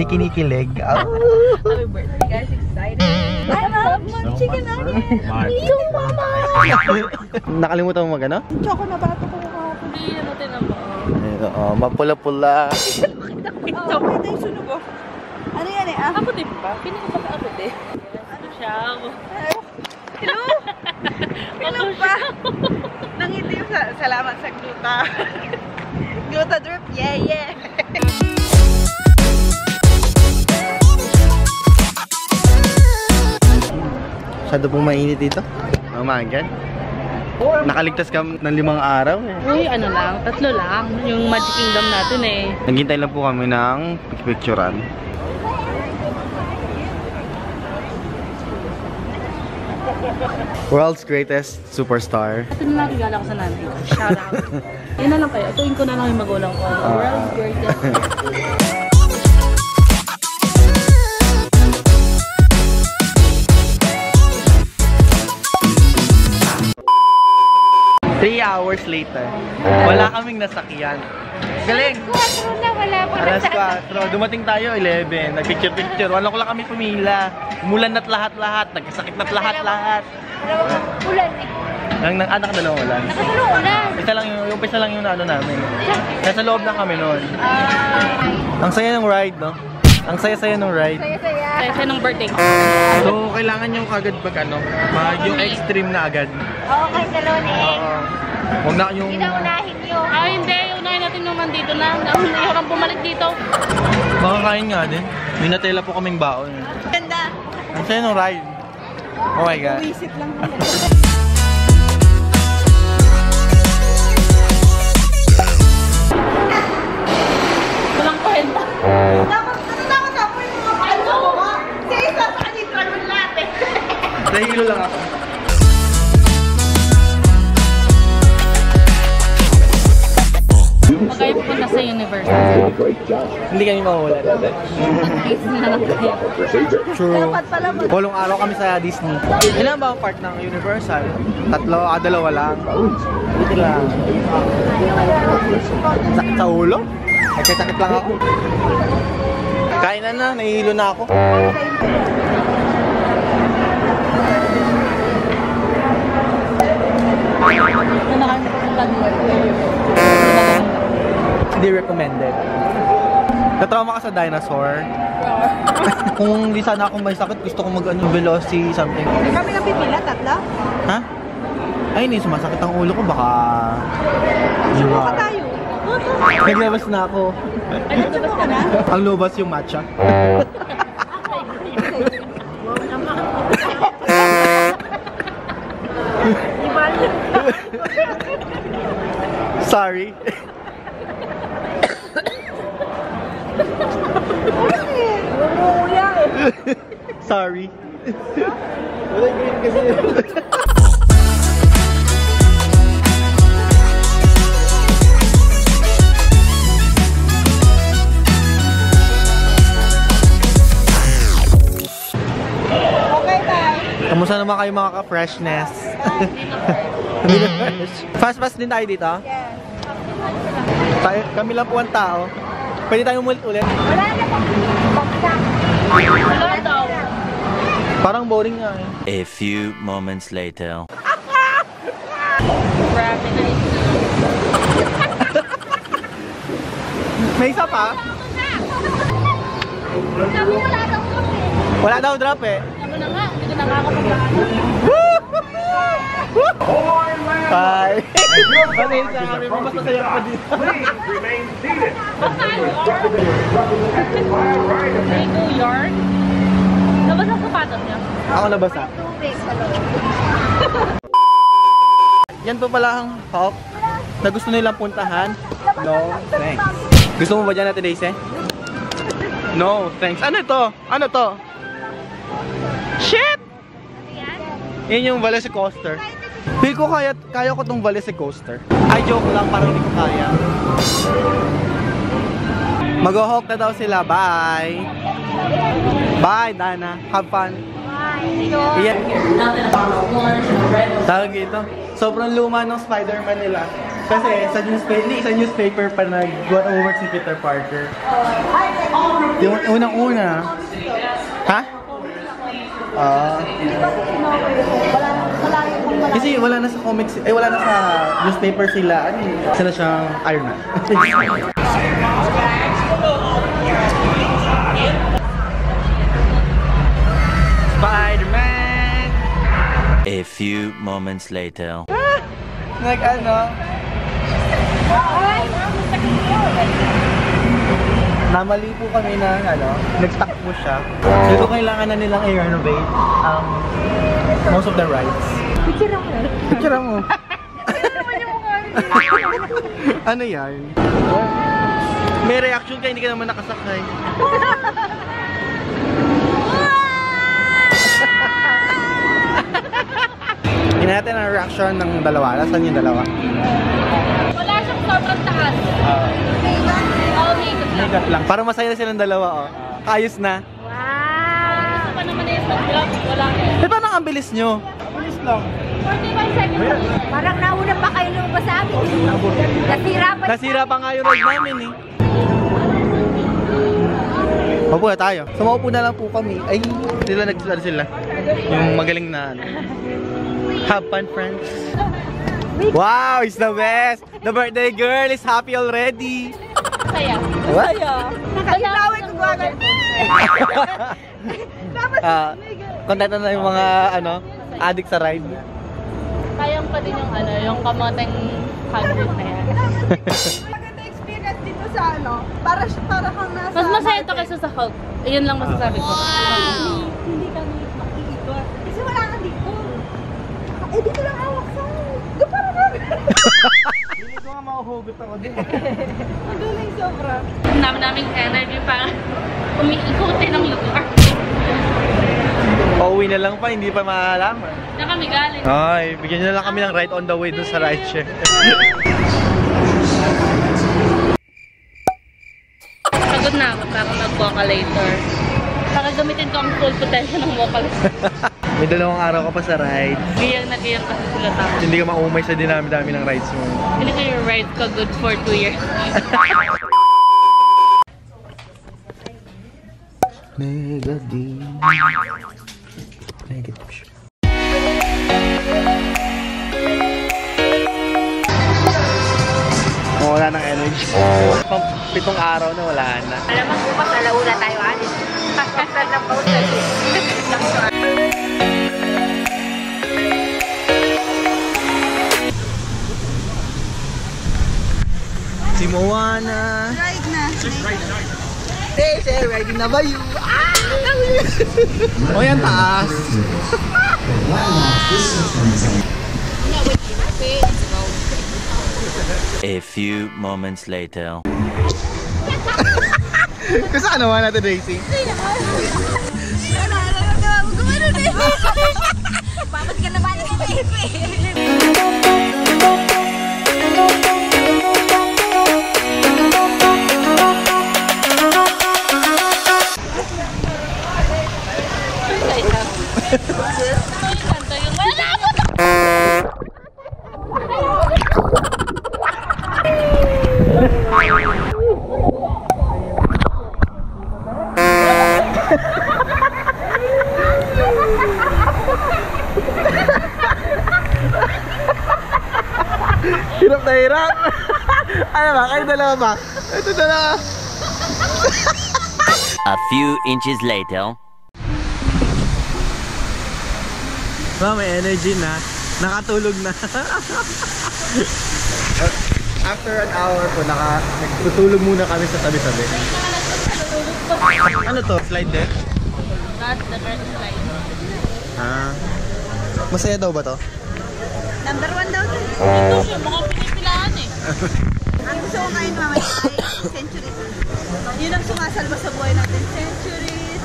kinikilig. Happy birthday, guys. Excited. I love chicken nuggets. Me too, mama. Nakalimutan mo mag-ano? Choco na bato ko kahapon. Hindi, ano tinama. Oo, mapula-pula. Okay, tayo sunog ko. Ano yan eh? Ako din ba? Pinaka pa ako din. Ano siya? Hello? Hello pa? Nangitim sa salamat sa gluta. Gluta drip, yeah. Masyado pong mainit dito. Oh my God. Nakaligtas ka ng 5 araw eh. Uy, ano lang, 3 lang. Yung Magic Kingdom natin eh. Naghintay lang po kami ng picturean. World's greatest superstar. Ito na lang regala ko sa nanay ko. Shout out. Yan na lang kayo. Tuwing ko na lang yung magulang ko. World's greatest. 3 hours later, wala kaming nasakyan. Galing! 4 na, wala pa Alas 4. Dumating tayo, 11. Nagpicture-picture. Wala ko lang kami pumila. Umulan na't lahat-lahat. Nagkasakit na't lahat-lahat. Ulan eh. Ang anak na lang ulan. Nakatulong ulan. Isa lang yung ano namin. Nasa loob na kami noon. Ang saya ng ride, no? Ang saya-saya ng ride. Saya-saya. Kaya nung birthday. So, kailangan yung agad yung extreme na agad. Oo, kahit dalawa na eh. Huwag na yung... Hindi na unahin nyo. Hindi. Unahin natin naman dito na. Nahihirap bumalik dito. Makakain nga din. May natela po kaming baon. Ganda. Ang saya ng ride. Oh my God. Visit lang. Walang kwenta. Nahilo lang ako. Magkaya pupunta sa Universal. Hindi kami mawawala. Case na lang kayo. True. Walong araw kami sa Disney. Ilan ba ang part ng Universal? 3, 2 lang. Dito lang. Sakit sa ulo? Nagkasakit lang ako. Kain na, nahihilo na ako. Hindi recommended. Natrauma ka sa dinosaur. Kung hindi sana ako may sakit, gusto ko mag-ano, Velocity something. Kami nga pipila, 3? Ha? Ay, hindi sumasakit ang ulo ko, baka... Subukan tayo. Naglabas na ako. Ay, naglabas ka na? Ang lubas yung matcha. Sorry. Sorry. Wala green kasi. Kamusta naman kayo mga ka-freshness? Hindi na fresh. Fast-fast din tayo dito? Yes. Kami lang po ang tao. Pwede tayong ulit-ulit? Wala na baksak. Wala daw. Parang boring nga eh. A few moments later. Grabe na ito. May isa pa? Sabi wala daw ko eh. Wala daw drop eh. Ano na nga? Hindi ko nakakapaglaan. Bye! Pasahil sa kami mo, basta sa'yo ka dito. May New York. Labas ang sapatos niya. Ako nabasa. Tubig sa loob. Yan po pala ang hop na gusto nilang puntahan. No, thanks. Gusto mo ba dyan natin, Daisy? No, thanks. Ano to? Ano to? Shit! Yan yung Velocicoaster. Feel ko kaya ko tong Velocicoaster. Ay, joke lang, parang hindi ko kaya. Mag-hawk na daw sila. Bye! Bye, Dana. Have fun. Bye. Yan. Tawag ito. Sobrang luma ng Spider-Man nila. Kasi sa newspaper pa nag-work si Peter Parker. Yung unang-una. Ha? Kasi wala na sa comics, wala na sa newspaper sila. Sila siyang Iron Man. Spider-Man! A few moments later. Namali po kami na nag-stuck po siya. So kailangan na nilang i-renovate most of the rides. Picture mo. Ano yan? May reaction ka, hindi ka naman nakasakay. Tingnan natin ang reaction ng dalawa. Nasaan yung dalawa? Wala siyang sobrang taas. Makeup lang. Para masaya silang dalawa, oh. Ayos na. Wow! Ano pa naman yung vlog? Wala. Paano ang bilis nyo? Bilis lang. 45 seconds. Parang nauna pa kayo lumabas sa akin. Nasira pa nga yung ride namin eh. Maupo na tayo. So maupo na lang po kami. Ay, sila. Yung magaling na have fun, friends. Wow, it's the best! The birthday girl is happy already. Saya. What? Nakakilawin ko gagawin. Kontento na yung mga addict sa ride. Kayang pa din yung kamoteng hagrid na yan. Maganda experience dito sa para kang nasa... Mas masaya ito kaysa sa Hulk. Iyon lang masasabi ko. Hindi kami makikikot. Kasi wala nga dito. Dito lang awak sa... Doon para namin. Hindi ko nga mahuhugot ako din. Magaling sobra. Ang dami-daming energy para umiikutin ng lugar. Pauwi na lang pa, hindi pa maalaman. Na kami galing. Ay, bigyan nyo na lang kami ng ride on the way dun sa rideshare. Pagod na ako para mag-vocalator. Para gamitin ko ang full potential ng vocalator. May 2 araw ka pa sa ride. Giyang na giyang kasi sila tao. Hindi ka maumay sa dinami-dami ng rides mo. Hindi ko yung ride ko good for 2 years. Negative. Wala ng energy. 7 araw na wala na. Alam mo, bukas alauna tayo, alis. Pagkasal ng pausal. Si Moana. Ride na. Ready na ba you? O yan taas. A few moments later. Kasi ano naman natin, Daisy? Gumano na yun. Papas ka na ba na Hirap na hirap. Ano ba? Kayo dalawa ba? Ito dalawa. A few inches later. May energy na. Nakatulog na. After an hour po, nagtutulog muna kami sa tabi-tabi. Ano to? Slide deck? That's the first slide. Masaya daw ba to? Number 1 daw to. Ito siya, mga pinipilaan eh. Ang gusto ko ngayon mamaya ay centuries. Yun ang sumasalba sa buhay natin. Centuries.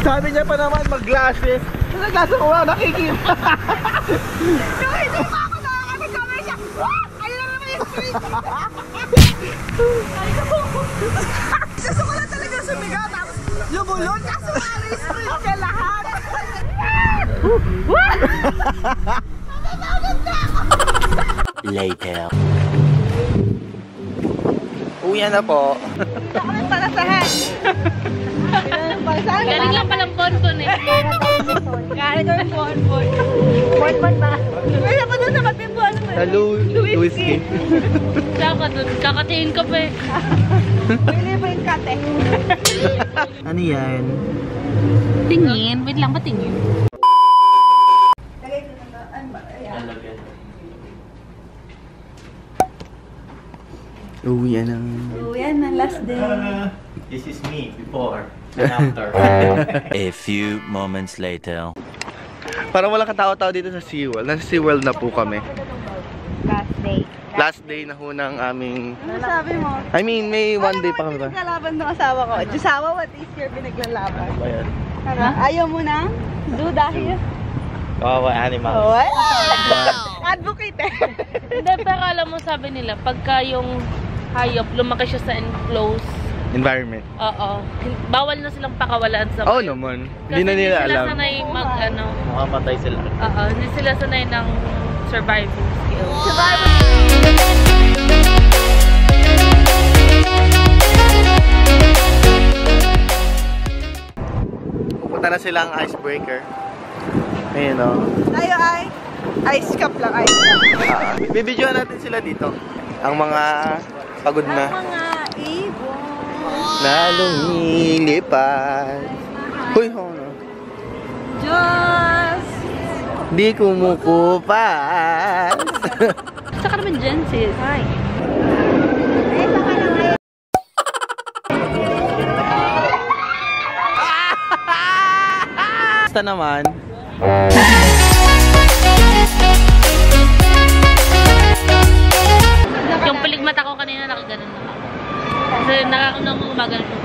Sabi niya pa naman mag-glasses. Nag-glasses ko wala nakikita. No, hindi pa ako nakakasama siya. Ayun na naman yung street. Gusto ko lang talaga sumigaw. Tapos lumulon. Kaso Later. Uwi na po. Kami palasahan. Palasahan. Galing lang palang bonbon eh. Galing kami bonbon. Bonbon ba? Wala pa doon sa katimbuan. Hello, whiskey. Tsaka dun, kakatiin ka pa eh. May libreng kate. Ano yan? Tingin, wait lang, patingin. Uwi na. Yan na last day. This is me before and after. A few moments later. Parang walang katao-tao dito sa SeaWorld. Nasa SeaWorld na po kami. Last day. Last day na ho ng aming... Ano sabi mo? I mean, may one day pa kami ba? Pinaglalaban ng asawa ko. Asawa, what is your pinaglalaban? Ayan. Ayaw mo na? Do dahil? Kawawa animal. What? Advocate eh. Hindi, pero alam mo, sabi nila, pagka yung hayop, lumaki siya sa enclosed, Environment. oo, bawal na silang pakawalaan sa Oo hayop. naman. Kasi Hindi na nila sila alam. sanay mag, ano, Makapatay sila. oo, hindi sila sanay ng surviving skills. Pupunta na silang icebreaker. Ayun o. Tayo ay ice cup lang, ice cup. Bibidyoan natin sila dito. Ang mga pagod na. Mga ibon. Na lumilipad. Huy, ho, no? Diyos. Di kumukupas. Saka naman dyan, sis. Hi. Basta naman. Yung piligmata ko kanina nakaganon na ako. Kasi nakakunong umagal ko.